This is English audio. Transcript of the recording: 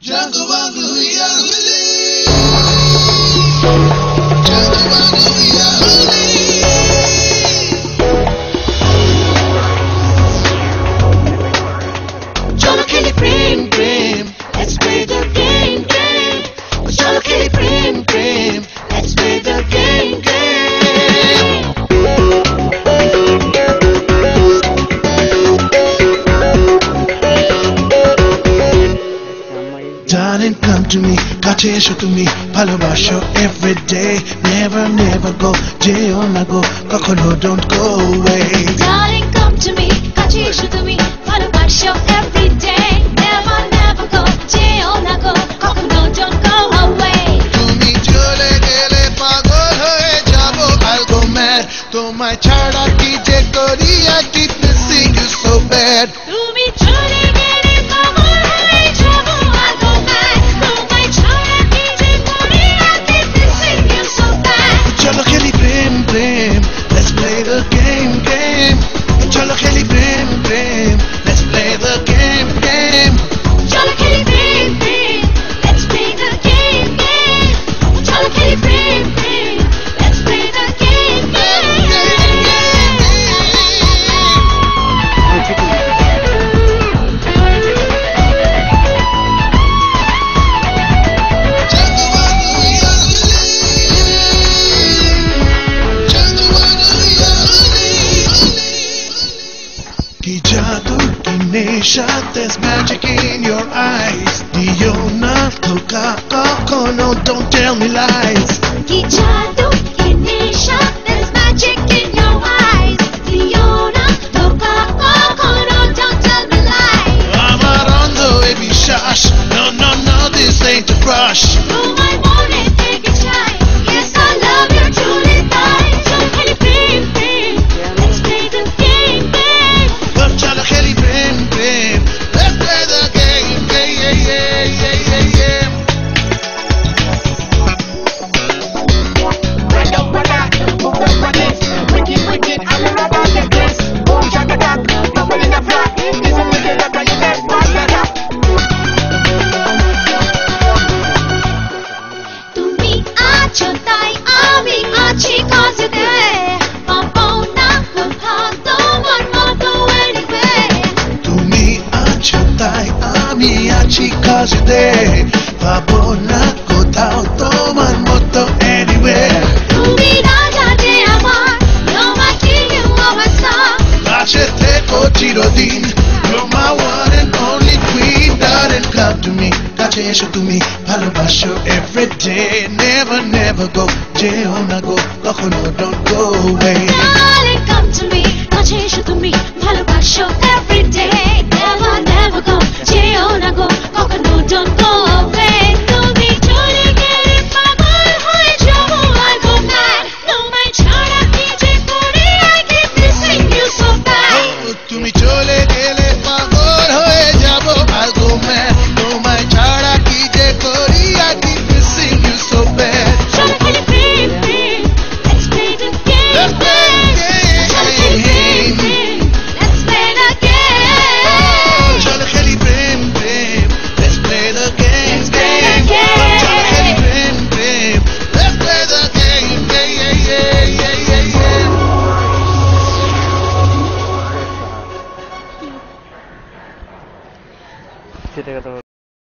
Jungle wangu ya huli, jungle wangu ya huli. Cholo kili prim prim, let's play the game game. Cholo kili prim prim, let's play the game game. Darling, come to me, kache esho to me, ভালোবাসো every day, never never go, যেও না go, কখনো don't go away. Darling, come to me, কাছে এসো তুমি, ভালোবাসো every day, never never go, যেও না go, কখনো don't go away. তুমি চলে গেলে পাগল হয়ে যাবো, I'll go mad, তোমায় ছাড়া কি যে করি, I keep missing you so bad. তুমি চলে গেলে পাগল হয়ে যাবো, I'll go mad, তোমায় ছাড়া কি যে করি, I keep missing you so bad. চলো খেলি প্রেম প্রেম, let's play the game game. চলো খেলি প্রেম প্রেম, let's play the game game. চলো খেলি প্রেম প্রেম, let's play the game game. চলো খেলি প্রেম প্রেম, let's play the game কি জাদু কি নেশা, there's magic in your eyes. দিও না ধোঁকা কখনো, don't tell me lies. কি জাদু কি নেশা, there's magic in your eyes. দিও না ধোঁকা কখনো, don't tell me lies. আমার অন্ধ এ বিশ্বাস, no no no, this ain't a crush. তোমায় মনে থেকে চাই, yes I love you truly তাই। চলো খেলি প্রেম প্রেম, let's play the game game. চলো খেলি প্রেম প্রেম, let's play the game game yeah yeah yeah yeah. তুমি আছো তাই আমি আছি, cause you're there. পাবো না কোথাও তোমার মতো anywhere. তুমি আছো তাই আমি আছি, cause you're there. পাবো না কোথাও তোমার মতো anywhere. তুমি রাজা যে আমার, you're my king, you are my star. কাছে থেকো চিরদিন, you're my one and only queen. Darling, come to me, কাছে এসো তুমি, ভালোবাসো every day, never never go, যেও না go, কখনো don't go away. Darling, come to me, কাছে এসো তুমি, ভালোবাসো every day.